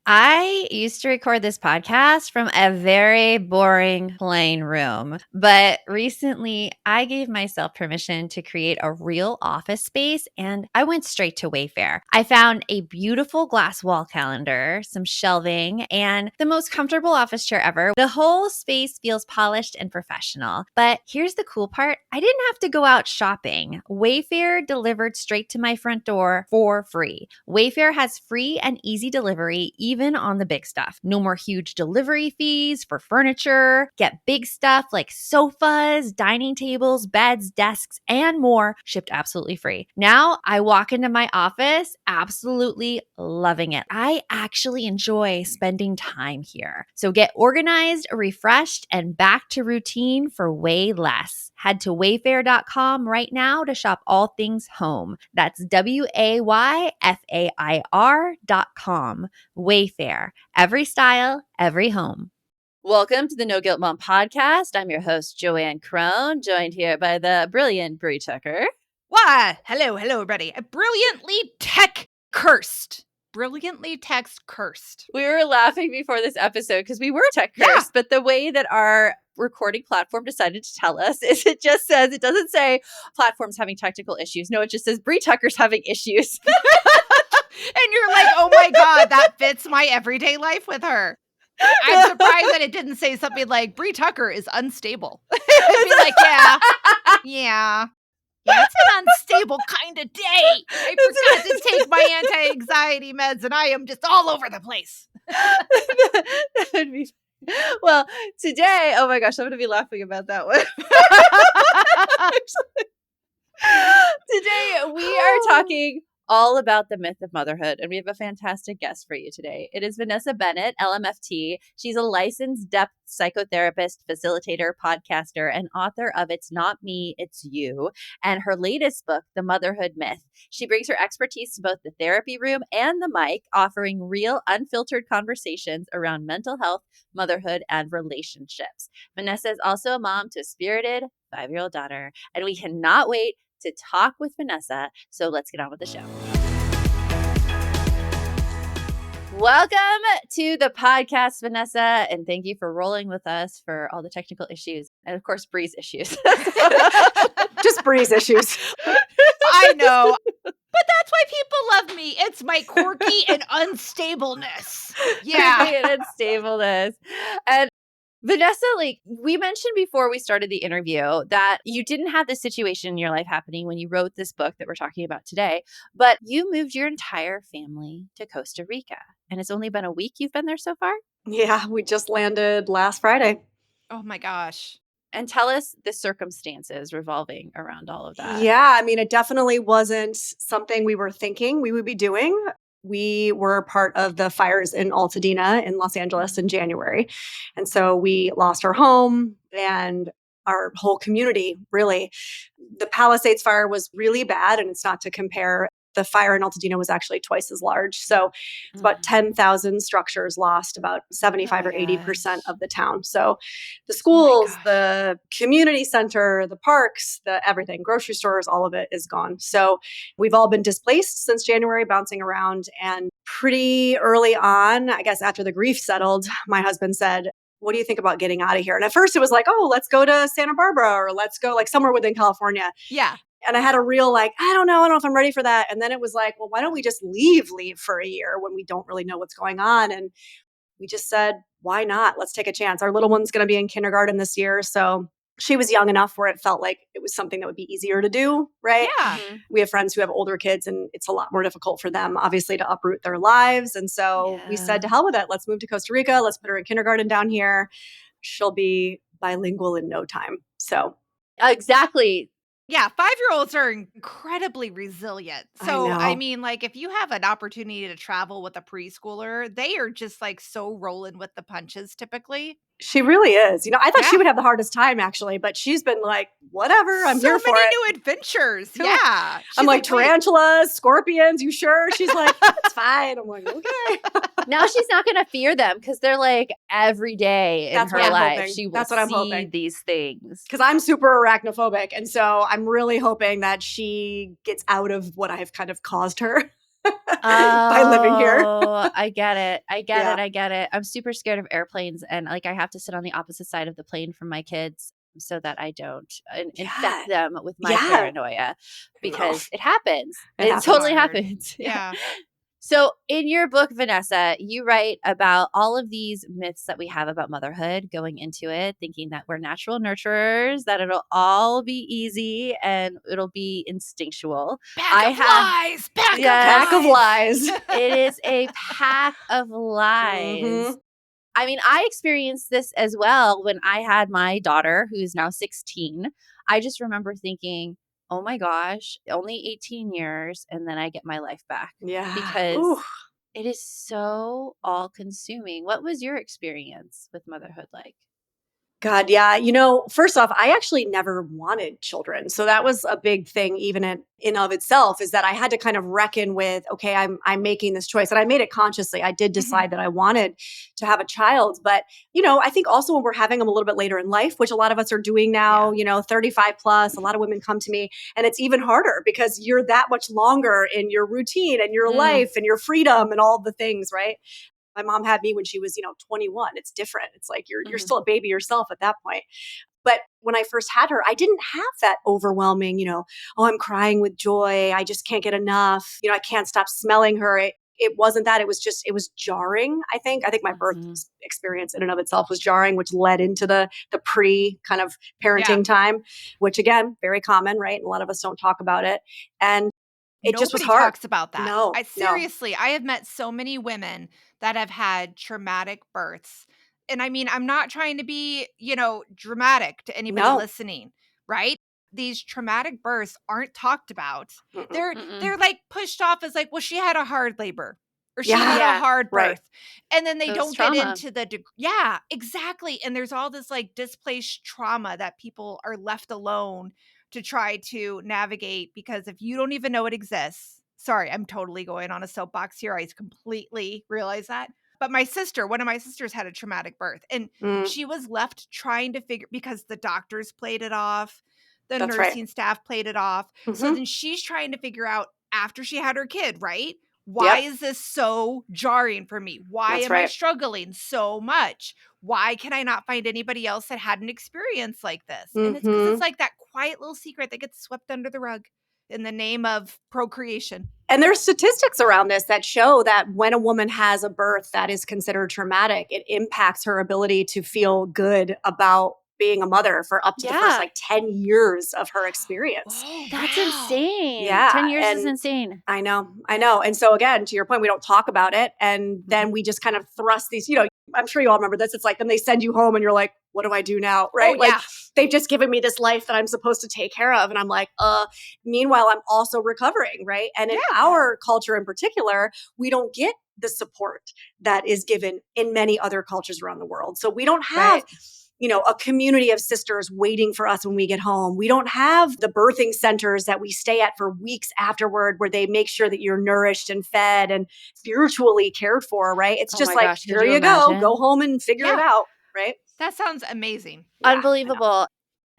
I used to record this podcast from a very boring, plain room, but recently I gave myself permission to create a real office space and I went straight to Wayfair. I found a beautiful glass wall calendar, some shelving, and the most comfortable office chair ever. The whole space feels polished and professional. But here's the cool part. I didn't have to go out shopping. Wayfair delivered straight to my front door for free. Wayfair has free and easy delivery, even on the big stuff. No more huge delivery fees for furniture. Get big stuff like sofas, dining tables, beds, desks, and more shipped absolutely free. Now I walk into my office absolutely loving it. I actually enjoy spending time here. So get organized, refreshed, and back to routine for way less. Head to wayfair.com right now to shop all things home. That's WAYFAIR.com. Wayfair. Every style, every home. Welcome to the No Guilt Mom podcast. I'm your host, Joanne Crone, joined here by the brilliant Brie Tucker. Why? Hello, everybody. Brilliantly tech cursed. Brilliantly text cursed. We were laughing before this episode because we were tech cursed, but the way that our recording platform decided to tell us is it doesn't say platforms having technical issues. No, it just says Brie Tucker's having issues. And you're like, oh my God, that fits my everyday life with her. I'm surprised that it didn't say something like Brie Tucker is unstable. I'd be like, yeah, it's an unstable kind of day. I forgot to take my anti-anxiety meds and I am just all over the place. That would be well, today, oh my gosh, I'm going to be laughing about that one. Today, we are talking all about the myth of motherhood, and we have a fantastic guest for you today. It is Vanessa Bennett, LMFT. She's a licensed depth psychotherapist, facilitator, podcaster, and author of It's Not Me, It's You, and her latest book, The Motherhood Myth. She brings her expertise to both the therapy room and the mic, offering real, unfiltered conversations around mental health, motherhood, and relationships. Vanessa is also a mom to a spirited 5-year-old daughter, and we cannot wait to talk with Vanessa. So let's get on with the show. Welcome to the podcast, Vanessa, and thank you for rolling with us for all the technical issues and, of course, Brie's issues. Just Brie's issues. I know. But that's why people love me. It's my quirky and unstableness. Yeah. And unstableness. And Vanessa, like we mentioned before we started the interview that you didn't have this situation in your life happening when you wrote this book that we're talking about today, but you moved your entire family to Costa Rica. And it's only been a week you've been there so far? Yeah, we just landed last Friday. Oh my gosh. And tell us the circumstances revolving around all of that. Yeah, I mean, it definitely wasn't something we were thinking we would be doing. We were part of the fires in Altadena in Los Angeles in January. And so we lost our home and our whole community, really. The Palisades fire was really bad, and it's not to compare. The fire in Altadena was actually twice as large. So it's about 10,000 structures lost, about 75 or 80% of the town. So the schools, the community center, the parks, the everything, grocery stores, all of it is gone. So we've all been displaced since January, bouncing around. And pretty early on, I guess after the grief settled, my husband said, what do you think about getting out of here? And at first it was like, oh, let's go to Santa Barbara or let's go like somewhere within California. Yeah. And I had a real I don't know if I'm ready for that. And then it was like, well, why don't we just leave for a year when we don't really know what's going on? And we just said, why not? Let's take a chance. Our little one's going to be in kindergarten this year. So she was young enough where it felt like it was something that would be easier to do, right? Yeah. We have friends who have older kids and it's a lot more difficult for them, obviously, to uproot their lives. And so we said, to hell with it. Let's move to Costa Rica. Let's put her in kindergarten down here. She'll be bilingual in no time. So exactly. Yeah, 5-year-olds are incredibly resilient. So, I mean, like, if you have an opportunity to travel with a preschooler, they are just like so rolling with the punches typically. She really is. I thought she would have the hardest time actually, but she's been like, whatever, I'm here for it. So many new adventures. Yeah. I'm like, tarantulas, scorpions, you sure? She's like, it's fine. I'm like, okay. Now she's not going to fear them because they're like every day in her life. She will see these things. Because I'm super arachnophobic. And so I'm really hoping that she gets out of what I've kind of caused her. by living here. Oh, I get it. I get Yeah. it. I get it. I'm super scared of airplanes, and like I have to sit on the opposite side of the plane from my kids so that I don't infect Yeah. them with my Yeah. paranoia, I know. because it happens. It It happens. totally Hard. happens. Yeah. So, in your book, Vanessa, you write about all of these myths that we have about motherhood going into it, thinking that we're natural nurturers, that it'll all be easy and it'll be instinctual. Pack I of have, lies. Pack yes, Pack of of lies. lies. it is a pack of lies. Mhm. I mean, I experienced this as well when I had my daughter, who's now 16. I just remember thinking, oh my gosh, only 18 years, and then I get my life back, Yeah. Ooh. because it is so all consuming. What was your experience with motherhood like? God, yeah. First off, I actually never wanted children. So that was a big thing, even in of itself, is that I had to kind of reckon with, okay, I'm making this choice. And I made it consciously. I did Mhm. decide that I wanted to have a child. But, I think also when we're having them a little bit later in life, which a lot of us are doing now, 35 plus, a lot of women come to me, and it's even harder because you're that much longer in your routine and your Mm, life and your freedom and all the things, right? My mom had me when she was, 21. It's different. It's like you're mhm, still a baby yourself at that point. But when I first had her, I didn't have that overwhelming, oh, I'm crying with joy. I just can't get enough. I can't stop smelling her. It wasn't that. It was jarring, I think. I think my birth mhm. experience in and of itself was jarring, which led into the pre kind of Yeah. parenting time, which again, very common, right? And a lot of us don't talk about it. And it just was Nobody hard. talks about that. No, I no, seriously, I have met so many women that have had traumatic births. And I mean, I'm not trying to be, dramatic to anybody no. listening, right? These traumatic births aren't talked about. Mm-mm. Mm-mm. They're like pushed off as like, well, she had a hard labor or she Yeah, had a Yeah, hard right. birth. And then they it was don't get trauma. into yeah, exactly. And there's all this like displaced trauma that people are left alone to try to navigate, because if you don't even know it exists, sorry, I'm totally going on a soapbox here. I completely realize that. But one of my sisters had a traumatic birth, and Mm, she was left trying to figure, because the doctors played it off, the that's right. nursing staff played it off. So Mhm. then she's trying to figure out after she had her kid, right? Why Yep, is this so jarring for me? Why that's am I right. struggling so much? Why can I not find anybody else that had an experience like this? And it's because it's Mhm. like that quiet little secret that gets swept under the rug in the name of procreation. And there's statistics around this that show that when a woman has a birth that is considered traumatic, it impacts her ability to feel good about being a mother for up to the first Yeah, like 10 years of her experience. Oh, that's wow. insane. Yeah, 10 years is and insane. I know, I know. And so again, to your point, we don't talk about it. And then Mhm. we just kind of thrust these, I'm sure you all remember this. It's like then they send you home and you're like, what do I do now? Oh, Right? Like yeah. they've just given me this life that I'm supposed to take care of. And I'm like, meanwhile, I'm also recovering, right? And in Yeah. our culture in particular, we don't get the support that is given in many other cultures around the world. So we don't have Right. a community of sisters waiting for us when we get home. We don't have the birthing centers that we stay at for weeks afterward where they make sure that you're nourished and fed and spiritually cared for, right? It's Oh just my like, gosh, could here you you go imagine? home and figure it Yeah. out, right? That sounds amazing. Yeah, I know. Unbelievable.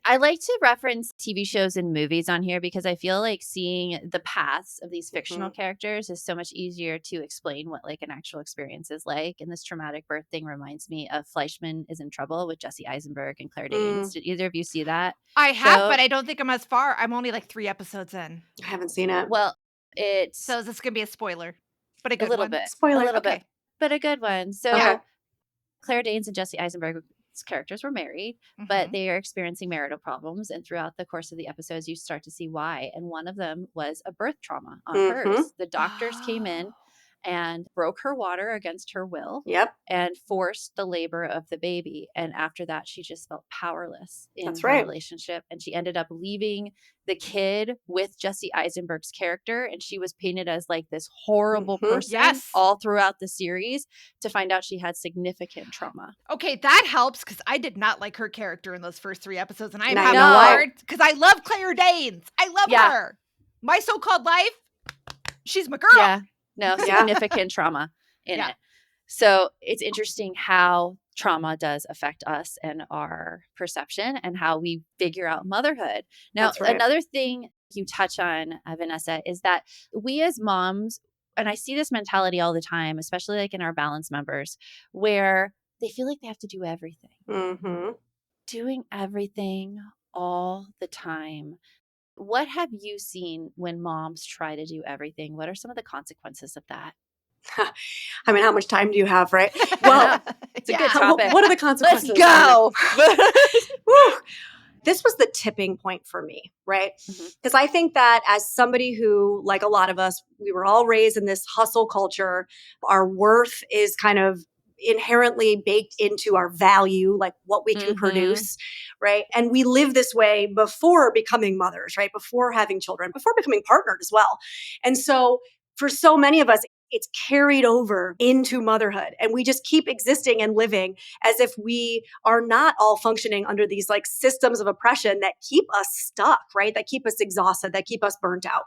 I like to reference TV shows and movies on here because I feel like seeing the paths of these fictional Mhm. characters is so much easier to explain what like an actual experience is like. And this traumatic birth thing reminds me of Fleischman is in Trouble with Jesse Eisenberg and Claire Danes. Mm, Did either of you see that I have, show? but I don't think I'm as far. I'm only like 3 episodes in. I haven't seen it. Well, it's So is this going to be a spoiler? But a a good little one. bit, Spoiler. Okay. but a good one. Yeah. Okay. So Claire Danes and Jesse Eisenberg's characters were married, but Mhm. they are experiencing marital problems. And throughout the course of the episodes, you start to see why. And one of them was a birth trauma on Hmm. hers. The doctors came Oh. in and broke her water against her will Yep. and forced the labor of the baby. And after that, she just felt powerless in That's her right. relationship. And she ended up leaving the kid with Jesse Eisenberg's character. And she was painted as like this horrible Hmm. person Yes. all throughout the series to find out she had significant trauma. Okay, that helps, because I did not like her character in those first 3 episodes, and I am Now you having know a why. hard, because I love Claire Danes. I love Yeah. her. My so-called life, she's my girl. Yeah. No, Yeah. significant trauma in Yeah. it. So it's interesting how trauma does affect us and our perception and how we figure out motherhood. Now, That's right. another thing you touch on, Vanessa, is that we as moms, And I see this mentality all the time, especially like in our balance members, where they feel like they have to do everything. Mm-hmm. Doing everything all the time. What have you seen when moms try to do everything? What are some of the consequences of that? I mean, how much time do you have, right? I Well, know. It's a good Yeah. topic. what are the Let's consequences? go. Whew. This was the tipping point for me, right? Mhm. Because I think that as somebody who, like a lot of us, we were all raised in this hustle culture. Our worth is kind of inherently baked into our value, like what we can Mhm. produce, right? And we live this way before becoming mothers, right? Before having children, before becoming partnered as well. And so for so many of us, it's carried over into motherhood. And we just keep existing and living as if we are not all functioning under these like systems of oppression that keep us stuck, right? That keep us exhausted, that keep us burnt out.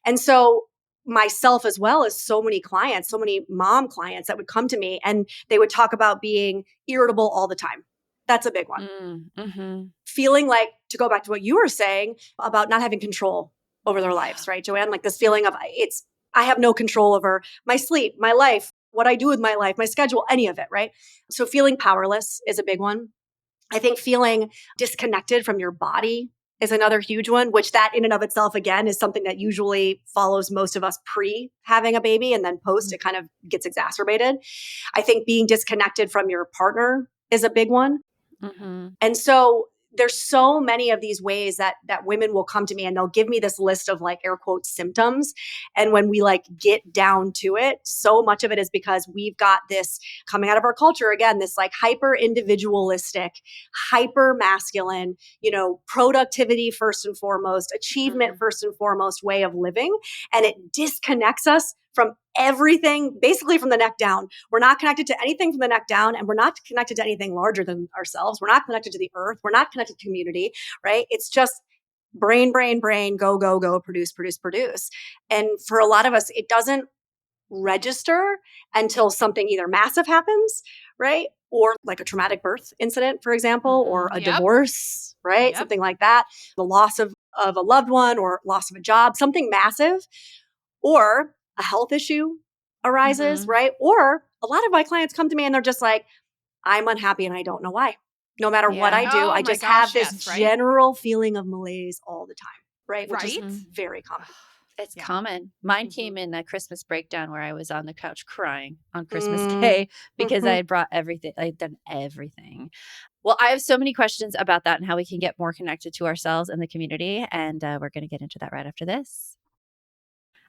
And so myself as well as so many clients, so many mom clients that would come to me and they would talk about being irritable all the time. That's a big one. Mhm. Feeling like, to go back to what you were saying about not having control over their lives, right, Joanne? Like this feeling of I have no control over my sleep, my life, what I do with my life, my schedule, any of it, right? So feeling powerless is a big one. I think feeling disconnected from your body is another huge one, which that in and of itself, again, is something that usually follows most of us pre having a baby, and then post, it kind of gets exacerbated. I think being disconnected from your partner is a big one. Mhm. And so there's so many of these ways that women will come to me and they'll give me this list of like air quote symptoms. And when we like get down to it, so much of it is because we've got this coming out of our culture, again, this like hyper individualistic, hyper masculine, productivity first and foremost, achievement Mhm. first and foremost way of living. And it disconnects us from everything, basically from the neck down. We're not connected to anything from the neck down, and we're not connected to anything larger than ourselves. We're not connected to the earth. We're not connected to community, right? It's just brain, brain, brain, go, go, go, produce, produce, produce. And for a lot of us, it doesn't register until something either massive happens, right? Or like a traumatic birth incident, for example, or a Yep. divorce, right? Yep. Something like that, the loss of a loved one or loss of a job, something massive, or a health issue arises, Mhm. right? Or a lot of my clients come to me and they're just like, I'm unhappy and I don't know why. No matter what Yeah. I do, Oh I my just have gosh, this yes, right? general feeling of malaise all the time, right? Which is Right? very common. It's Yeah. common. Mine Mhm. came in a Christmas breakdown where I was on the couch crying on Christmas Mm, Day because I mhm. had brought everything. I had done everything. Well, I have so many questions about that and how we can get more connected to ourselves and the community. And we're going to get into that right after this.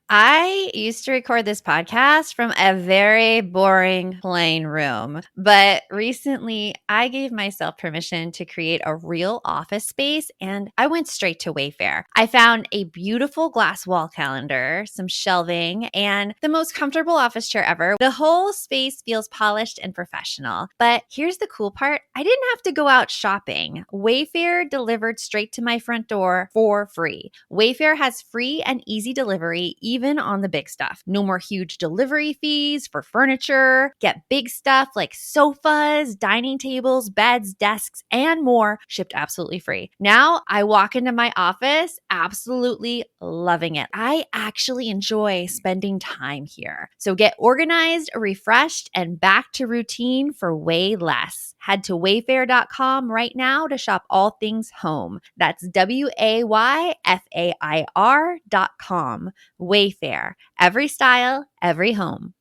I used to record this podcast from a very boring, plain room. But recently, I gave myself permission to create a real office space and I went straight to Wayfair. I found a beautiful glass wall calendar, some shelving, and the most comfortable office chair ever. The whole space feels polished and professional. But here's the cool part, I didn't have to go out shopping. Wayfair delivered straight to my front door for free. Wayfair has free and easy delivery, even on the big stuff. No more huge delivery fees for furniture. Get big stuff like sofas, dining tables, beds, desks, and more shipped absolutely free. Now I walk into my office absolutely loving it. I actually enjoy spending time here. So get organized, refreshed, and back to routine for way less. Head to wayfair.com right now to shop all things home. That's WAYFAIR.com. Wayfair. Every style, every home.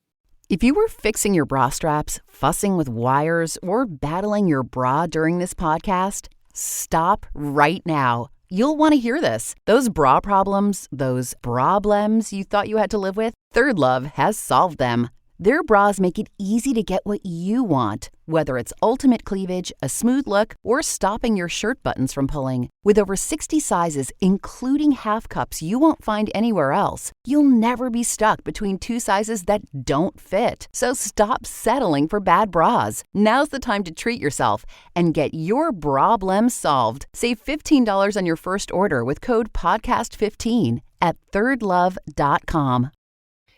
If you were fixing your bra straps, fussing with wires, or battling your bra during this podcast, stop right now. You'll want to hear this. Those bra problems, those problems you thought you had to live with, Third Love has solved them. Their bras make it easy to get what you want, whether it's ultimate cleavage, a smooth look, or stopping your shirt buttons from pulling. With over 60 sizes, including half cups you won't find anywhere else, you'll never be stuck between two sizes that don't fit. So stop settling for bad bras. Now's the time to treat yourself and get your problem solved. Save $15 on your first order with code PODCAST15 at thirdlove.com.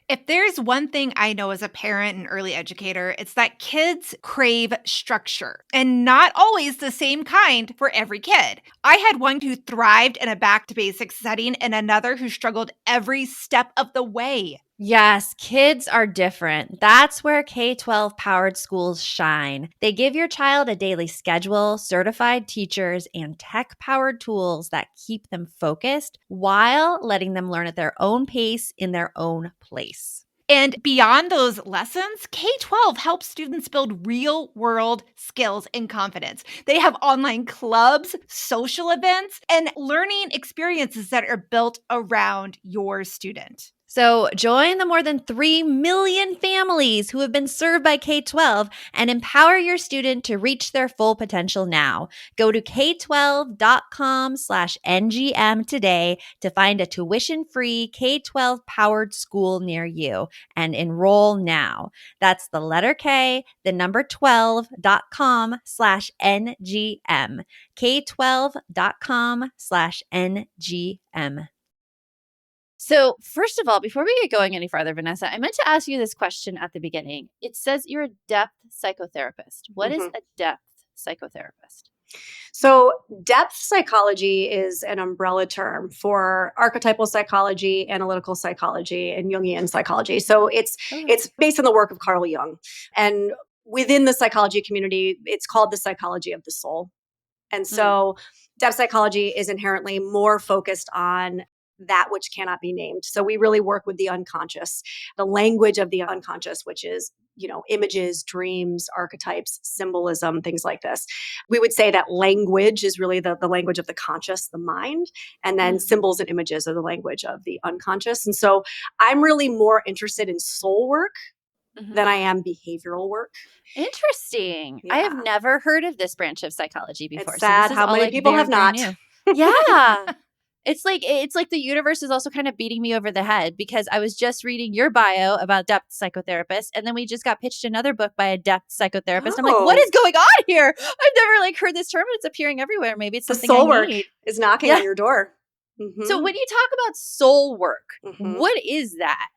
If there's one thing I know as a parent and early educator, it's that kids crave structure, and not always the same kind for every kid. I had one who thrived in a back to basics setting and another who struggled every step of the way. Yes, kids are different. That's where K-12 powered schools shine. They give your child a daily schedule, certified teachers, and tech powered tools that keep them focused while letting them learn at their own pace in their own place. And beyond those lessons, K-12 helps students build real-world skills and confidence. They have online clubs, social events, and learning experiences that are built around your student. So join the more than 3 million families who have been served by K-12 and empower your student to reach their full potential now. Go to k12.com/ngm today to find a tuition-free K-12 powered school near you and enroll now. That's the letter K, the number 12.com/ngm. k12.com/ngm. So, first of all, before we get going any farther, Vanessa, I meant to ask you this question at the beginning. It says you're a depth psychotherapist. What is a depth psychotherapist? So, depth psychology is an umbrella term for archetypal psychology, analytical psychology, and Jungian psychology. So, it's based on the work of Carl Jung. And within the psychology community, it's called the psychology of the soul. And so, depth psychology is inherently more focused on that which cannot be named. So we really work with the unconscious, the language of the unconscious, which is, images, dreams, archetypes, symbolism, things like this. We would say that language is really the language of the conscious, the mind, and then symbols and images are the language of the unconscious. And so I'm really more interested in soul work than I am behavioral work. Interesting. Yeah. I have never heard of this branch of psychology before. It's sad how many people have not. Yeah. It's like the universe is also kind of beating me over the head because I was just reading your bio about depth psychotherapist, and then we just got pitched another book by a depth psychotherapist. I'm like, what is going on here? I've never heard this term, and it's appearing everywhere. Maybe it's something the soul I work need. is knocking on your door. So when you talk about soul work, what is that?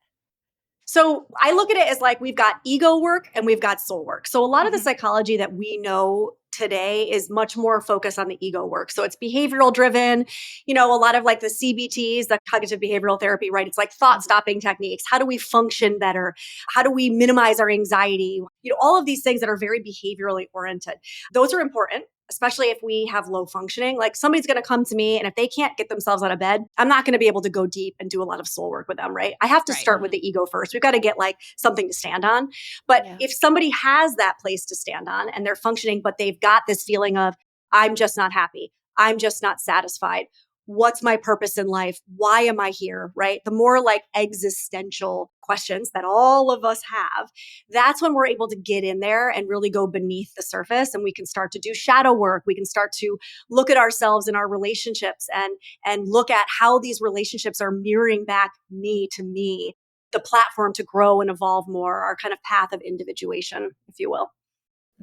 So I look at it as we've got ego work and we've got soul work. So a lot of the psychology that we know today is much more focused on the ego work. So it's behavioral driven, a lot of the CBTs, the cognitive behavioral therapy, right? It's thought stopping techniques. How do we function better? How do we minimize our anxiety? All of these things that are very behaviorally oriented. Those are important, especially if we have low functioning. Somebody's going to come to me, and if they can't get themselves out of bed, I'm not going to be able to go deep and do a lot of soul work with them, right? I have to start with the ego first. We've got to get something to stand on. But if somebody has that place to stand on and they're functioning, but they've got this feeling of, I'm just not happy, I'm just not satisfied. What's my purpose in life? Why am I here? Right? The more existential questions that all of us have, that's when we're able to get in there and really go beneath the surface, and we can start to do shadow work. We can start to look at ourselves in our relationships and look at how these relationships are mirroring back me to me, the platform to grow and evolve more, our kind of path of individuation, if you will.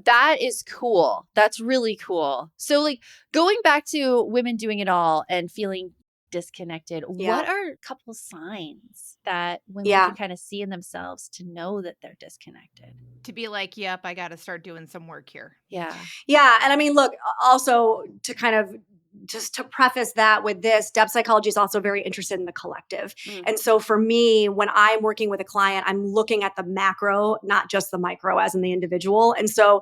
That is cool. That's really cool. So going back to women doing it all and feeling disconnected, what are a couple signs that women can kind of see in themselves to know that they're disconnected? To be yep, I got to start doing some work here. Yeah. Yeah. And I mean, look, also to kind of just to preface that with this, depth psychology is also very interested in the collective. And so for me, when I'm working with a client, I'm looking at the macro, not just the micro as in the individual. And so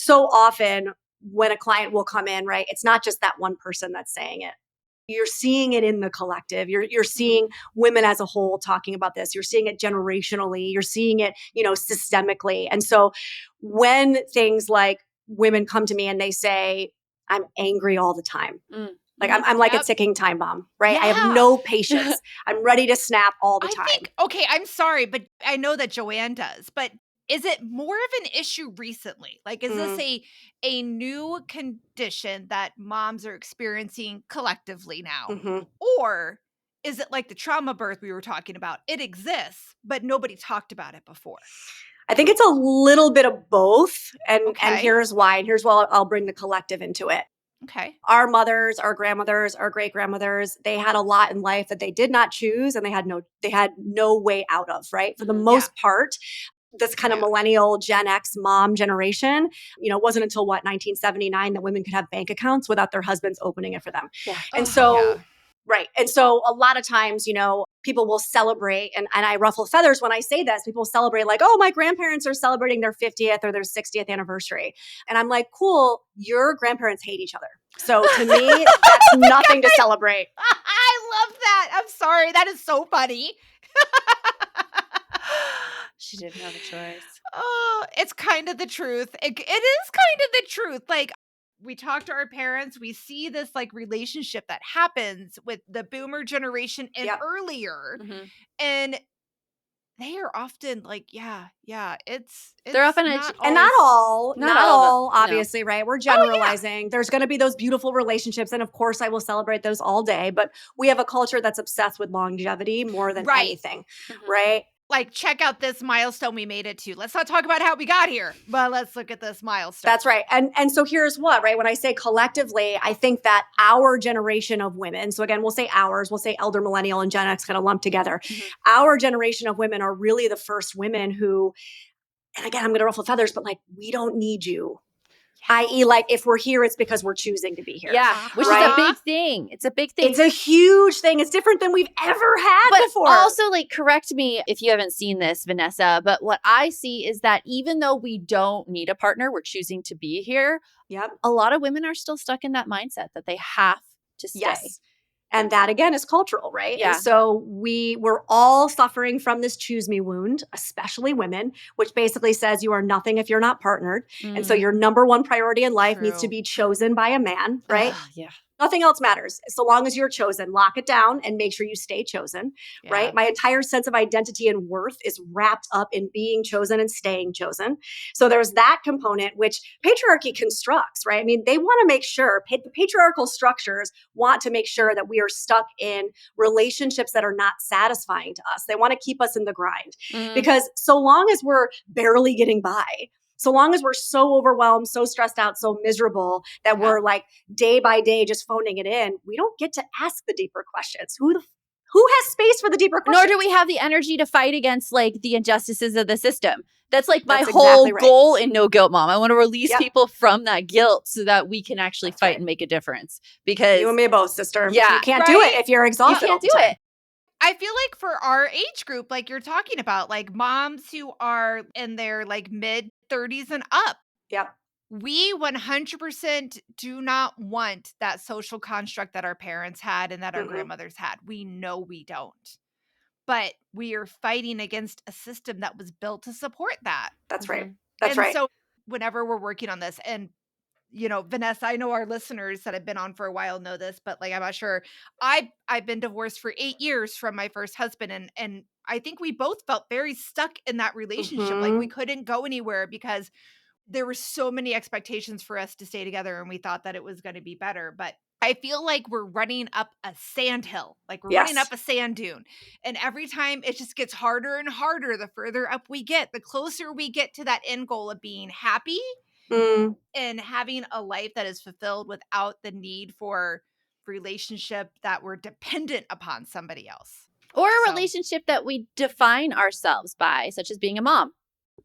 often when a client will come in, right, it's not just that one person that's saying it. You're seeing it in the collective. You're seeing women as a whole talking about this. You're seeing it generationally. You're seeing it, systemically. And so when things like women come to me and they say, I'm angry all the time. I'm like a ticking time bomb, right? Yeah. I have no patience. I'm ready to snap all the time. Okay, I'm sorry, but I know that Joanne does, but is it more of an issue recently? Is this a new condition that moms are experiencing collectively now? Or is it like the trauma birth we were talking about? It exists, but nobody talked about it before. I think it's a little bit of both. And here's why. And here's why I'll bring the collective into it. Okay. Our mothers, our grandmothers, our great grandmothers, they had a lot in life that they did not choose and they had no way out of, right? For the most part, this kind of millennial Gen X mom generation, it wasn't until 1979 that women could have bank accounts without their husbands opening it for them. Yeah. And so Right. And so a lot of times, people will celebrate, and I ruffle feathers when I say this. People celebrate like, oh, my grandparents are celebrating their 50th or their 60th anniversary. And I'm like, cool, your grandparents hate each other. So to me, that's nothing to celebrate. I love that. I'm sorry. That is so funny. She didn't have a choice. Oh, it's kind of the truth. It is kind of the truth. Like, we talk to our parents, we see this like relationship that happens with the boomer generation and earlier. Mm-hmm. And they are often like, it's They're often not and not all, no. obviously, right? We're generalizing. There's going to be those beautiful relationships. And of course, I will celebrate those all day. But we have a culture that's obsessed with longevity more than anything, right? Like, check out this milestone we made it to. Let's not talk about how we got here, but let's look at this milestone. That's right. And so here's what, right? When I say collectively, I think that our generation of women, so again, we'll say ours, we'll say elder millennial and Gen X kind of lumped together. Mm-hmm. Our generation of women are really the first women who, and again, I'm going to ruffle feathers, but like, we don't need you. I.e., like, if we're here, it's because we're choosing to be here. Yeah, which is a big thing. It's a big thing. It's a huge thing. It's different than we've ever had before. Also, like, correct me if you haven't seen this, Vanessa, but what I see is that even though we don't need a partner, we're choosing to be here. Yep. A lot of women are still stuck in that mindset that they have to stay. Yes. And that, again, is cultural, right? Yeah. And so we're all suffering from this choose me wound, especially women, which basically says you are nothing if you're not partnered. And so your number one priority in life needs to be chosen by a man, right? Yeah. Nothing else matters. So long as you're chosen, lock it down and make sure you stay chosen, right? My entire sense of identity and worth is wrapped up in being chosen and staying chosen. So there's that component, which patriarchy constructs, right? I mean, they want to make sure, the patriarchal structures want to make sure that we are stuck in relationships that are not satisfying to us. They want to keep us in the grind because so long as we're barely getting by, so long as we're so overwhelmed, so stressed out, so miserable that we're like day by day just phoning it in, we don't get to ask the deeper questions. Who has space for the deeper questions? Nor do we have the energy to fight against like the injustices of the system. That's like my whole goal in No Guilt Mom. I want to release people from that guilt so that we can actually fight and make a difference. Because you and me both, sister. Yeah, you can't do it if you're exhausted. You can't do it. I feel like for our age group, like you're talking about, like moms who are in their like mid 30s and up. Yep. We 100% do not want that social construct that our parents had and that our grandmothers had. We know we don't. But we are fighting against a system that was built to support that. That's right. That's right. So whenever we're working on this, and Vanessa, I know our listeners that have been on for a while know this, but like, I'm not sure. I've been divorced for 8 years from my first husband. And I think we both felt very stuck in that relationship. Like we couldn't go anywhere because there were so many expectations for us to stay together and we thought that it was going to be better. But I feel like we're running up a sandhill, like we're running up a sand dune. And every time it just gets harder and harder, the further up we get, the closer we get to that end goal of being happy and having a life that is fulfilled without the need for relationship that we're dependent upon somebody else. Or a relationship that we define ourselves by, such as being a mom.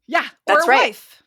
Yeah. Or a wife.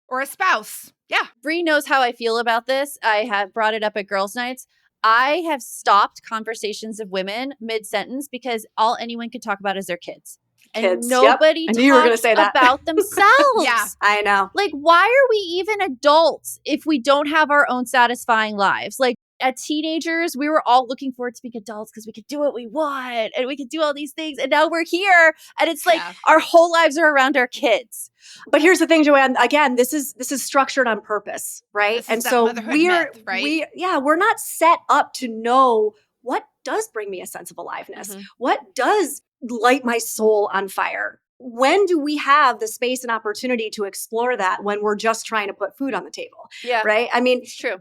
Or a spouse. Yeah. Bree knows how I feel about this. I have brought it up at girls' nights. I have stopped conversations of women mid-sentence because all anyone can talk about is their kids. And nobody talks about themselves. Yeah, I know. Like, why are we even adults if we don't have our own satisfying lives? Like, as teenagers, we were all looking forward to being adults because we could do what we want and we could do all these things. And now we're here. And it's like our whole lives are around our kids. But here's the thing, Joanne, again, this is structured on purpose, right? And so we're not set up to know what does bring me a sense of aliveness. What does light my soul on fire? When do we have the space and opportunity to explore that when we're just trying to put food on the table? Yeah. Right? I mean, it's true.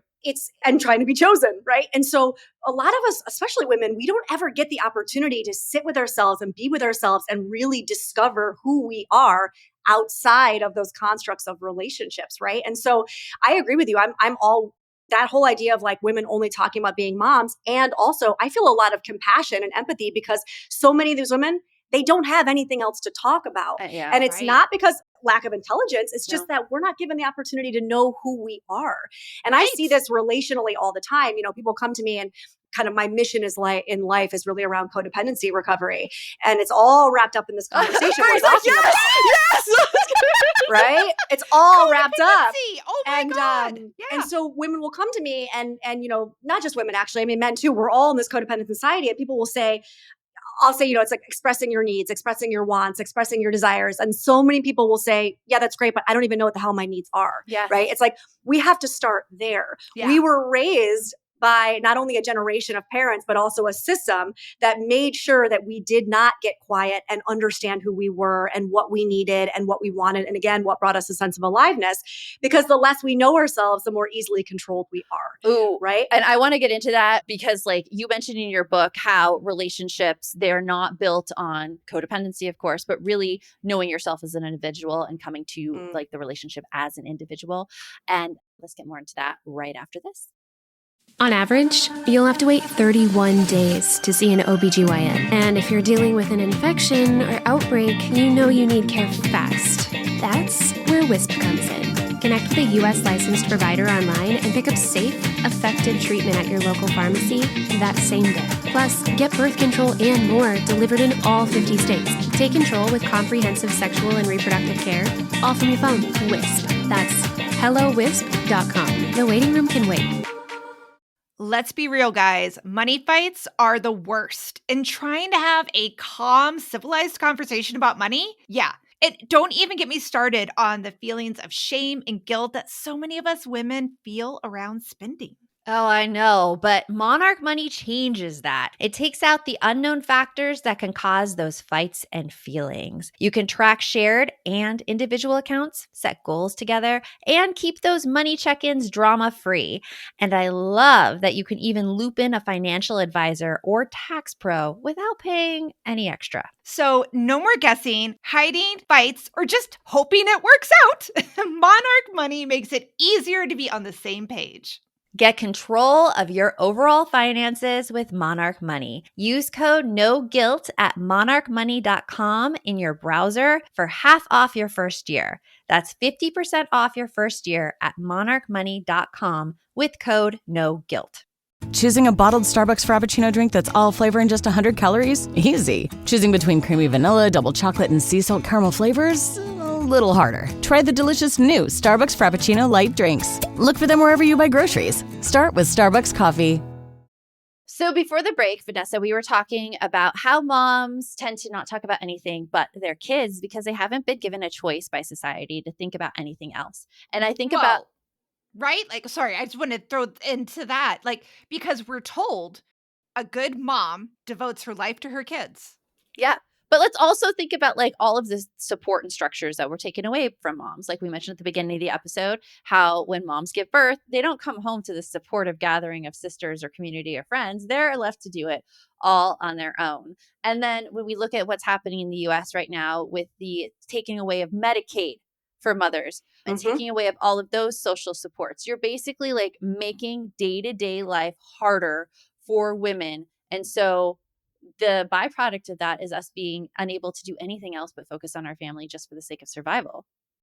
And trying to be chosen, right? And so a lot of us, especially women, we don't ever get the opportunity to sit with ourselves and be with ourselves and really discover who we are outside of those constructs of relationships, right? And so I agree with you. I'm all that whole idea of like women only talking about being moms. And also I feel a lot of compassion and empathy because so many of these women, they don't have anything else to talk about. And it's not because lack of intelligence. It's just that we're not given the opportunity to know who we are. And I see this relationally all the time. People come to me and kind of my mission in life is really around codependency recovery. And it's all wrapped up in this conversation we're talking about. Yes. Right? It's all wrapped up. Oh my God. And so women will come to me and, not just women, actually, I mean, men too, we're all in this codependent society, and people will say, I'll say, it's like expressing your needs, expressing your wants, expressing your desires. And so many people will say, yeah, that's great, but I don't even know what the hell my needs are. Yes. Right? It's like, we have to start there. Yeah. We were raised by not only a generation of parents, but also a system that made sure that we did not get quiet and understand who we were and what we needed and what we wanted. And again, what brought us a sense of aliveness, because the less we know ourselves, the more easily controlled we are. Ooh, right? And I want to get into that because like you mentioned in your book, how relationships, they're not built on codependency, of course, but really knowing yourself as an individual and coming to like the relationship as an individual. And let's get more into that right after this. On average, you'll have to wait 31 days to see an OBGYN. And if you're dealing with an infection or outbreak, you know you need care fast. That's where WISP comes in. Connect with a U.S. licensed provider online and pick up safe, effective treatment at your local pharmacy that same day. Plus, get birth control and more delivered in all 50 states. Take control with comprehensive sexual and reproductive care, all from your phone. WISP. That's hellowisp.com. The waiting room can wait. Let's be real, guys. Money fights are the worst. And trying to have a calm, civilized conversation about money, yeah. And don't even get me started on the feelings of shame and guilt that so many of us women feel around spending. Oh, I know, but Monarch Money changes that. It takes out the unknown factors that can cause those fights and feelings. You can track shared and individual accounts, set goals together, and keep those money check-ins drama-free. And I love that you can even loop in a financial advisor or tax pro without paying any extra. So no more guessing, hiding, fights, or just hoping it works out. Monarch Money makes it easier to be on the same page. Get control of your overall finances with Monarch Money. Use code NOGUILT at monarchmoney.com in your browser for half off your first year. That's 50% off your first year at monarchmoney.com with code NOGUILT. Choosing a bottled Starbucks Frappuccino drink that's all flavor and just 100 calories? Easy. Choosing between creamy vanilla, double chocolate, and sea salt caramel flavors? A little harder. Try the delicious new Starbucks Frappuccino light drinks. Look for them wherever you buy groceries. Start with Starbucks coffee. So before the break, Vanessa, we were talking about how moms tend to not talk about anything but their kids because they haven't been given a choice by society to think about anything else. And I think about... Right? Like, sorry, I just want to throw into that. Like, because we're told a good mom devotes her life to her kids. Yeah. But let's also think about like all of the support and structures that were taken away from moms. Like we mentioned at the beginning of the episode, how when moms give birth, they don't come home to the supportive gathering of sisters or community or friends. They're left to do it all on their own. And then when we look at what's happening in the US right now with the taking away of Medicaid for mothers and taking away of all of those social supports, you're basically like making day-to-day life harder for women. And so the byproduct of that is us being unable to do anything else but focus on our family just for the sake of survival.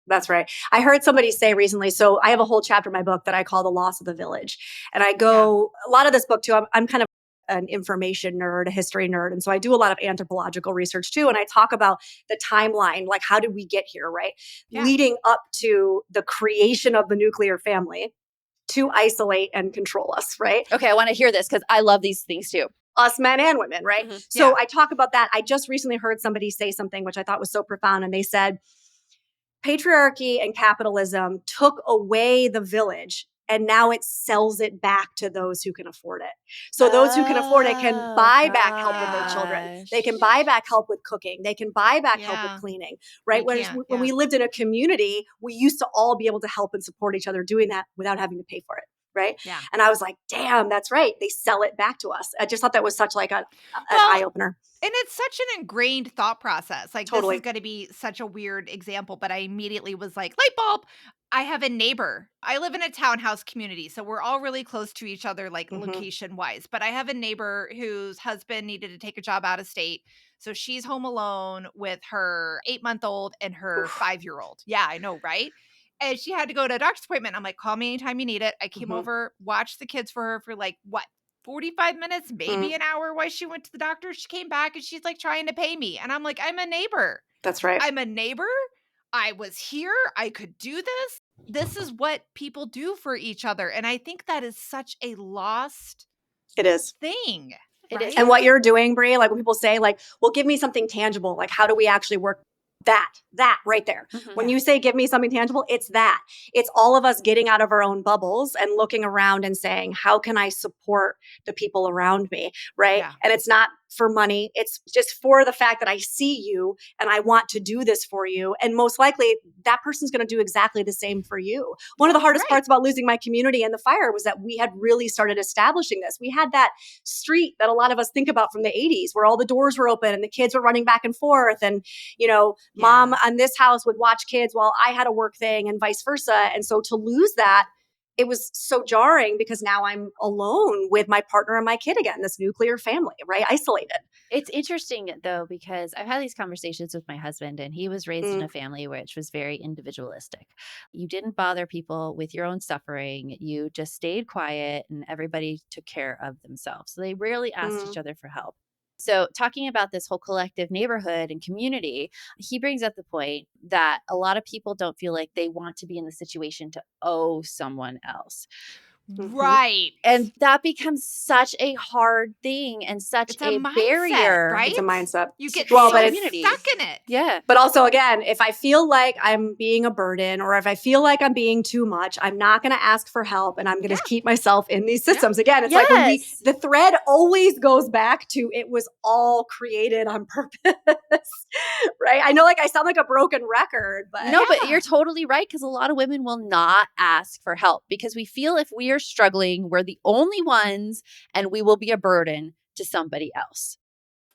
That's right. I heard somebody say recently, so I have a whole chapter in my book that I call The Loss of the Village. And I go, a lot of this book too, I'm kind of an information nerd, a history nerd. And so I do a lot of anthropological research too. And I talk about the timeline, like how did we get here, right? Yeah. Leading up to the creation of the nuclear family to isolate and control us, right? Okay, I want to hear this because I love these things too. Us men and women, right? Mm-hmm. So I talk about that. I just recently heard somebody say something which I thought was so profound. And they said, patriarchy and capitalism took away the village and now it sells it back to those who can afford it. So those who can afford it can buy back help with their children. They can buy back help with cooking. They can buy back help with cleaning, right? When we lived in a community, we used to all be able to help and support each other doing that without having to pay for it. Right. Yeah. And I was like, damn, that's right. They sell it back to us. I just thought that was such like an eye opener. And it's such an ingrained thought process. Like Totally. This is going to be such a weird example, but I immediately was like, light bulb. I have a neighbor. I live in a townhouse community, so we're all really close to each other, like location wise. But I have a neighbor whose husband needed to take a job out of state. So she's home alone with her 8-month-old and her 5-year-old. Yeah, I know, right? And she had to go to a doctor's appointment. I'm like, call me anytime you need it. I came over, watched the kids for her for like, 45 minutes, maybe an hour while she went to the doctor. She came back and she's like trying to pay me. And I'm like, I'm a neighbor. That's right. I'm a neighbor. I was here. I could do this. This is what people do for each other. And I think that is such a lost It is. thing. It is. And what you're doing, Brie, like when people say like, well, give me something tangible. Like, how do we actually work that right there? When you say, give me something tangible, it's that. It's all of us getting out of our own bubbles and looking around and saying, how can I support the people around me? Right. Yeah. And it's not for money. It's just for the fact that I see you and I want to do this for you. And most likely that person's going to do exactly the same for you. One of the hardest parts about losing my community in the fire was that we had really started establishing this. We had that street that a lot of us think about from the 80s where all the doors were open and the kids were running back and forth. And, you know, mom on this house would watch kids while I had a work thing and vice versa. And so to lose that, it was so jarring because now I'm alone with my partner and my kid again, this nuclear family, right? Isolated. It's interesting though, because I've had these conversations with my husband and he was raised in a family which was very individualistic. You didn't bother people with your own suffering. You just stayed quiet and everybody took care of themselves. So they rarely asked each other for help. So talking about this whole collective neighborhood and community, he brings up the point that a lot of people don't feel like they want to be in the situation to owe someone else. Right. And that becomes such a hard thing and such It's a mindset, barrier. right? It's a mindset. You get Well, so but stuck in it. Yeah. But also, again, if I feel like I'm being a burden or if I feel like I'm being too much, I'm not going to ask for help and I'm going to keep myself in these systems. Again, it's like when the thread always goes back to it was all created on purpose, right? I know like I sound like a broken record, but no, but you're totally right because a lot of women will not ask for help because we feel if we are struggling, we're the only ones and we will be a burden to somebody else.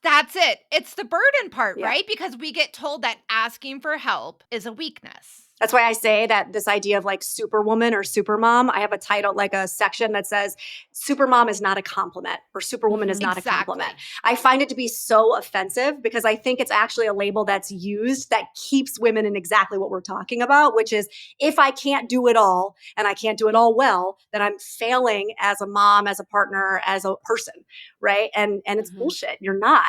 That's it. It's the burden part, right? Because we get told that asking for help is a weakness. That's why I say that this idea of like superwoman or supermom, I have a title, like a section that says supermom is not a compliment or superwoman is not a compliment. I find it to be so offensive because I think it's actually a label that's used that keeps women in exactly what we're talking about, which is if I can't do it all and I can't do it all well, then I'm failing as a mom, as a partner, as a person, right? And it's bullshit. You're not.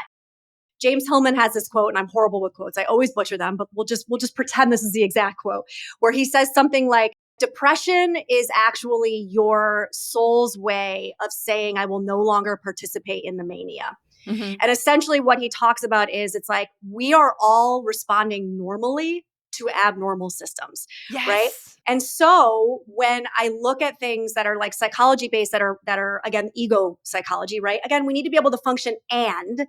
James Hillman has this quote, and I'm horrible with quotes. I always butcher them, but we'll just pretend this is the exact quote, where he says something like, depression is actually your soul's way of saying, I will no longer participate in the mania. And essentially what he talks about is it's like, we are all responding normally to abnormal systems, right? And so when I look at things that are like psychology based, that are again, ego psychology, right? Again, we need to be able to function and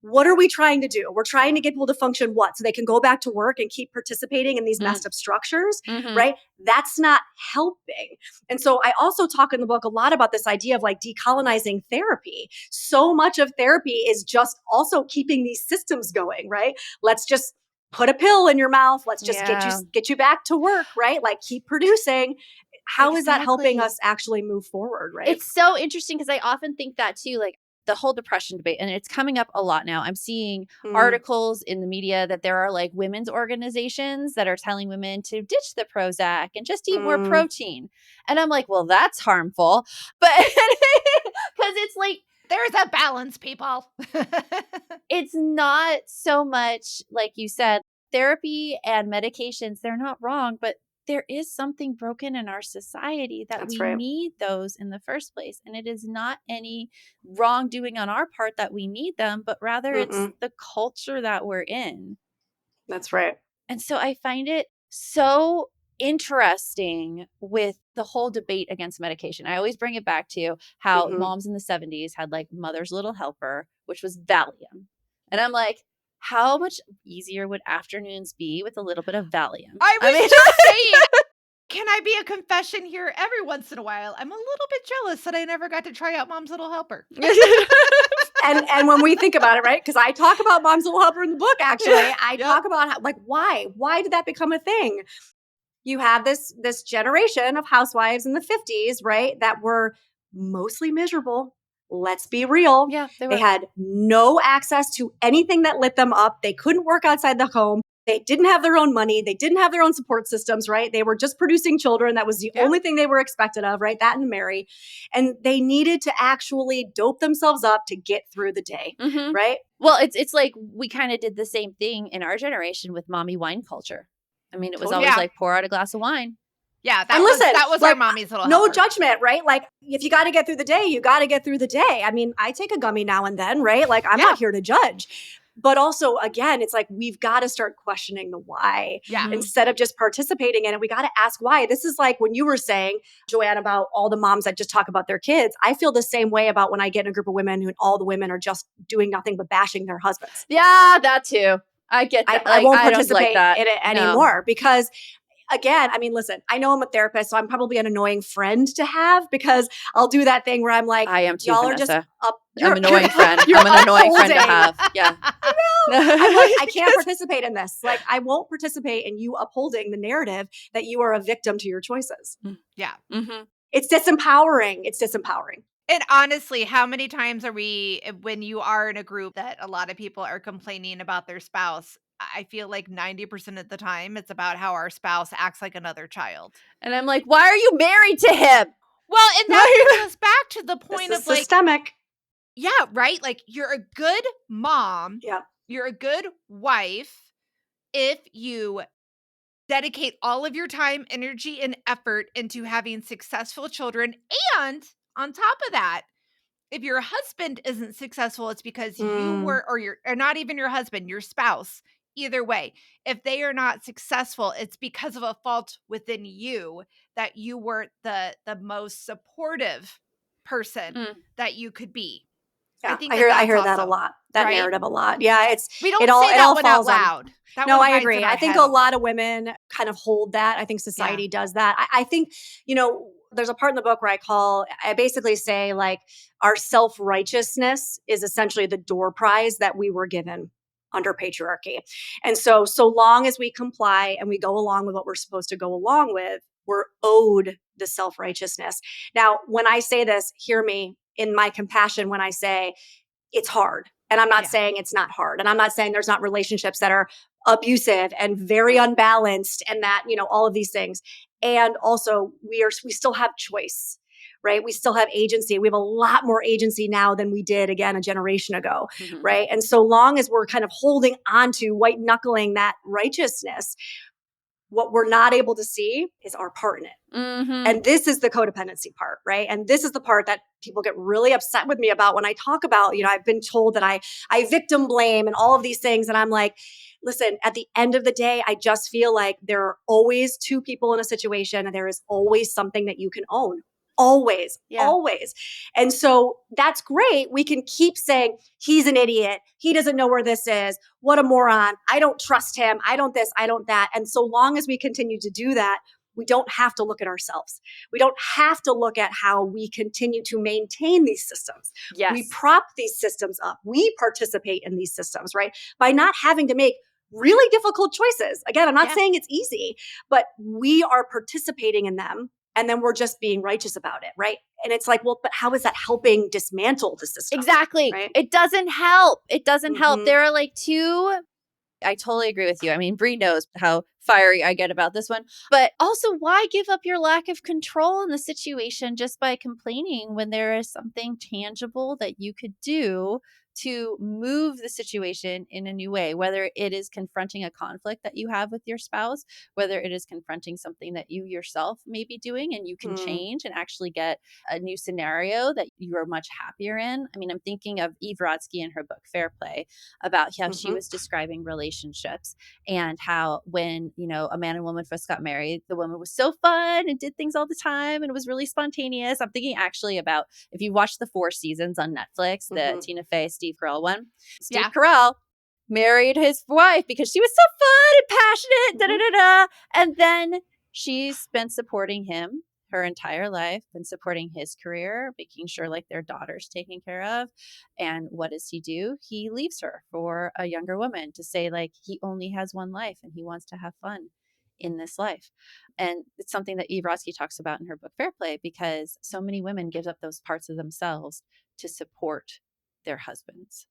what are we trying to do? We're trying to get people to function what? So they can go back to work and keep participating in these messed up structures, right? That's not helping. And so I also talk in the book a lot about this idea of like decolonizing therapy. So much of therapy is just also keeping these systems going, right? Let's just put a pill in your mouth. Let's just get you back to work, right? Like keep producing. How is that helping us actually move forward, right? It's so interesting because I often think that too, like the whole depression debate, and it's coming up a lot now. I'm seeing articles in the media that there are like women's organizations that are telling women to ditch the Prozac and just eat more protein. And I'm like, well, that's harmful. But because it's like, there's a balance, people. It's not so much, like you said, therapy and medications, they're not wrong, but there is something broken in our society that we need those in the first place. And it is not any wrongdoing on our part that we need them, but rather it's the culture that we're in. That's right. And so I find it so interesting with the whole debate against medication. I always bring it back to how moms in the 70s had like Mother's Little Helper, which was Valium. And I'm like, how much easier would afternoons be with a little bit of Valium? I was just saying, can I be a confession here? Every once in a while, I'm a little bit jealous that I never got to try out Mom's Little Helper. And when we think about it, right? Because I talk about Mom's Little Helper in the book, actually. I talk about how, like, why? Why did that become a thing? You have this generation of housewives in the 50s, right? That were mostly miserable. Let's be real. Yeah, they had no access to anything that lit them up. They couldn't work outside the home. They didn't have their own money. They didn't have their own support systems, right? They were just producing children. That was the only thing they were expected of, right? That and marry. And they needed to actually dope themselves up to get through the day, right? Well, it's like we kind of did the same thing in our generation with mommy wine culture. I mean, it was always like pour out a glass of wine. Yeah, and listen, that was like, our mommy's little no helper. judgment, right? Like, if you got to get through the day, you got to get through the day. I mean, I take a gummy now and then, right? Like, I'm not here to judge. But also, again, it's like we've got to start questioning the why instead of just participating in it. We got to ask why. This is like when you were saying, Joanne, about all the moms that just talk about their kids. I feel the same way about when I get in a group of women who all the women are just doing nothing but bashing their husbands. Yeah, that too. I get that. I won't don't participate like that. in it anymore because again, I mean, listen, I know I'm a therapist, so I'm probably an annoying friend to have because I'll do that thing where I'm like, I am too, y'all Vanessa. are just up. I'm an annoying friend. I'm an annoying friend to have. Yeah. I know. I'm like, I can't participate in this. Like, I won't participate in you upholding the narrative that you are a victim to your choices. Yeah. It's disempowering. It's disempowering. And honestly, how many times are we, when you are in a group that a lot of people are complaining about their spouse, I feel like 90% of the time it's about how our spouse acts like another child. And I'm like, why are you married to him? Well, and that brings us back to the point This of is like, systemic. yeah, right? Like, you're a good mom. Yeah. You're a good wife if you dedicate all of your time, energy, and effort into having successful children. And on top of that, if your husband isn't successful, it's because you were, or not even your husband, your spouse, either way. If they are not successful, it's because of a fault within you that you weren't the most supportive person that you could be. Yeah, I think I hear that a also, lot. That right? narrative a lot. Yeah, We don't it all say that one out falls on. loud. That No, one I hides agree. in our I think head a a lot of women kind of hold that. I think society does that. I think, there's a part in the book where I basically say like our self-righteousness is essentially the door prize that we were given under patriarchy. And so long as we comply and we go along with what we're supposed to go along with, we're owed the self-righteousness. Now, when I say this, hear me in my compassion when I say it's hard. And I'm not saying it's not hard. And I'm not saying there's not relationships that are abusive and very unbalanced and that, all of these things. And also we still have choice, right? We still have agency. We have a lot more agency now than we did again a generation ago, right? And so long as we're kind of holding on to white knuckling that righteousness, what we're not able to see is our part in it. And this is the codependency part, right? And this is the part that people get really upset with me about when I talk about, I've been told that I victim blame and all of these things. And I'm like, listen, at the end of the day, I just feel like there are always two people in a situation and there is always something that you can own. Always. And so that's great. We can keep saying, he's an idiot. He doesn't know where this is. What a moron. I don't trust him. I don't this, I don't that. And so long as we continue to do that, we don't have to look at ourselves. We don't have to look at how we continue to maintain these systems. Yes. We prop these systems up. We participate in these systems, right? By not having to make really difficult choices. Again, I'm not saying it's easy, but we are participating in them. And then we're just being righteous about it, right? And it's like, well, but how is that helping dismantle the system? Exactly. Right? It doesn't help. It doesn't help. There are like two. I totally agree with you. I mean, Bree knows how fiery I get about this one. But also, why give up your lack of control in the situation just by complaining when there is something tangible that you could do to move the situation in a new way, whether it is confronting a conflict that you have with your spouse, whether it is confronting something that you yourself may be doing and you can change and actually get a new scenario that you are much happier in. I mean, I'm thinking of Eve Rodsky in her book, Fair Play, about how she was describing relationships and how when, a man and woman first got married, the woman was so fun and did things all the time and it was really spontaneous. I'm thinking actually about if you watch the 4 seasons on Netflix, the Tina Fey, Steve Carell one. Steve Carell married his wife because she was so fun and passionate, and then she's been supporting him her entire life, been supporting his career, making sure like their daughter's taken care of. And what does he do? He leaves her for a younger woman to say like he only has one life and he wants to have fun in this life. And it's something that Eve Rodsky talks about in her book Fair Play, because so many women give up those parts of themselves to support their husbands.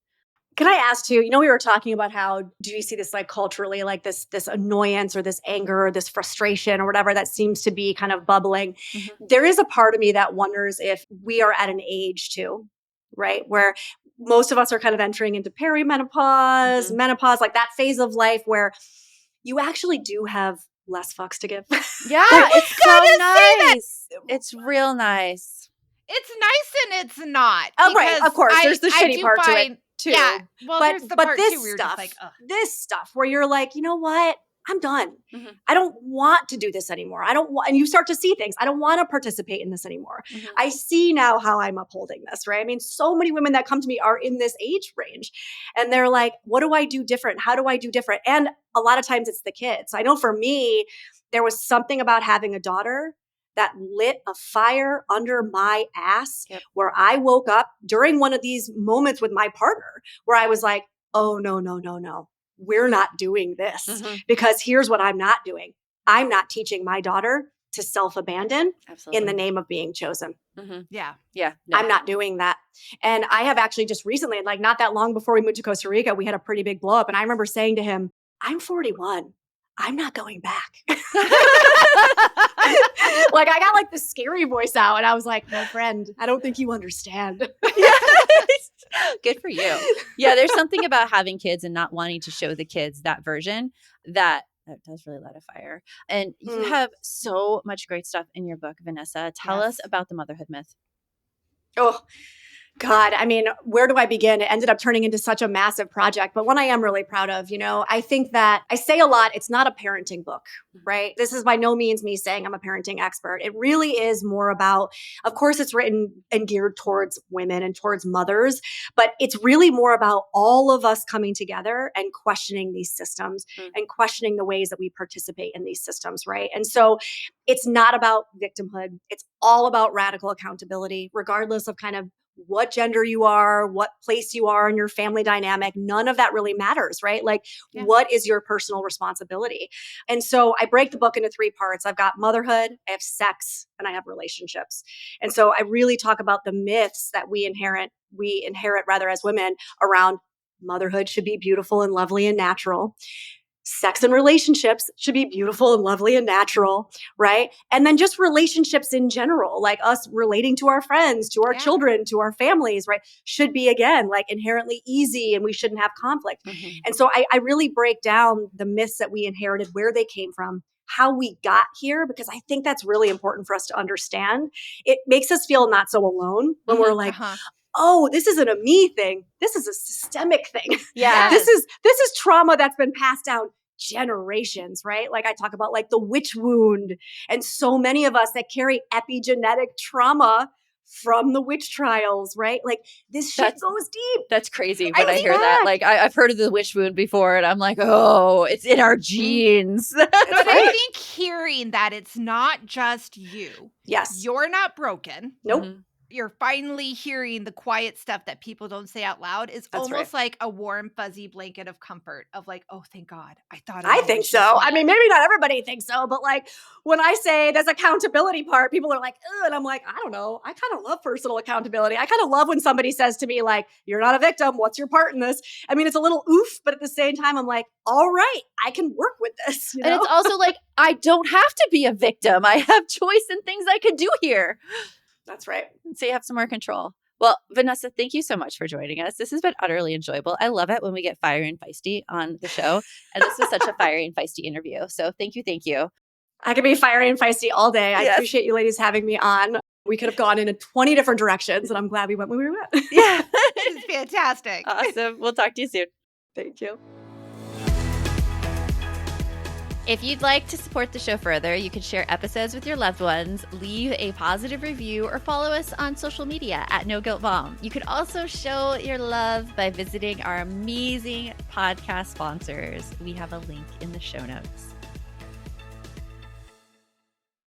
Can I ask too, we were talking about how do you see this like culturally, like this annoyance or this anger or this frustration or whatever that seems to be kind of bubbling. There is a part of me that wonders if we are at an age too, right? Where most of us are kind of entering into perimenopause, menopause, like that phase of life where you actually do have less fucks to give. Yeah, it's so nice. It's real nice. It's nice and it's not. Oh, right. Of course. There's the shitty part to it too. Yeah. Well, there's the part this too where you're stuff, just like, ugh. this stuff where you're like, you know what? I'm done. I don't want to do this anymore. I don't want, and you start to see things. I don't want to participate in this anymore. I see now how I'm upholding this, right? I mean, so many women that come to me are in this age range and they're like, what do I do different? How do I do different? And a lot of times it's the kids. I know for me, there was something about having a daughter that lit a fire under my ass where I woke up during one of these moments with my partner where I was like, oh, no. We're not doing this because here's what I'm not doing. I'm not teaching my daughter to self-abandon in the name of being chosen. Yeah. No. I'm not doing that. And I have actually just recently, like not that long before we moved to Costa Rica, we had a pretty big blow up. And I remember saying to him, I'm 41. I'm not going back. Like I got like the scary voice out and I was like, my friend, I don't think you understand. Good for you. Yeah, there's something about having kids and not wanting to show the kids that version that does really light a fire. And you have so much great stuff in your book, Vanessa. Tell us about the motherhood myth. Oh, God, I mean, where do I begin? It ended up turning into such a massive project, but one I am really proud of. I think that I say a lot, it's not a parenting book, right? This is by no means me saying I'm a parenting expert. It really is more about, of course, it's written and geared towards women and towards mothers, but it's really more about all of us coming together and questioning these systems and questioning the ways that we participate in these systems, right? And so it's not about victimhood. It's all about radical accountability, regardless of kind of what gender you are, what place you are in your family dynamic, none of that really matters, right? Like, what is your personal responsibility? And so I break the book into 3 parts. I've got motherhood, I have sex, and I have relationships. And so I really talk about the myths that we inherit rather as women around motherhood should be beautiful and lovely and natural. Sex and relationships should be beautiful and lovely and natural, right? And then just relationships in general, like us relating to our friends, to our children, to our families, right? Should be, again, like inherently easy and we shouldn't have conflict. And so I really break down the myths that we inherited, where they came from, how we got here, because I think that's really important for us to understand. It makes us feel not so alone when we're like, oh, this isn't a me thing. This is a systemic thing. Yeah. This is trauma that's been passed down generations, right? Like I talk about like the witch wound and so many of us that carry epigenetic trauma from the witch trials, right? Like this shit goes deep. That's crazy when I hear that. Like I've heard of the witch wound before and I'm like, oh, it's in our genes. But I think hearing that it's not just you. Yes. You're not broken. Nope. You're finally hearing the quiet stuff that people don't say out loud is almost like a warm, fuzzy blanket of comfort of like, oh, thank God. I think so. I mean, maybe not everybody thinks so, but like when I say there's accountability part, people are like, ugh, and I'm like, I don't know. I kind of love personal accountability. I kind of love when somebody says to me like, you're not a victim. What's your part in this? I mean, it's a little oof, but at the same time, I'm like, all right, I can work with this. And it's also like, I don't have to be a victim. I have choice and things I could do here. That's right. So you have some more control. Well, Vanessa, thank you so much for joining us. This has been utterly enjoyable. I love it when we get fiery and feisty on the show. And this was such a fiery and feisty interview. So thank you. I could be fiery and feisty all day. I appreciate you ladies having me on. We could have gone in 20 different directions, and I'm glad we went when we went. Yeah. It's fantastic. Awesome. We'll talk to you soon. Thank you. If you'd like to support the show further, you can share episodes with your loved ones, leave a positive review, or follow us on social media at No Guilt Mom. You could also show your love by visiting our amazing podcast sponsors. We have a link in the show notes.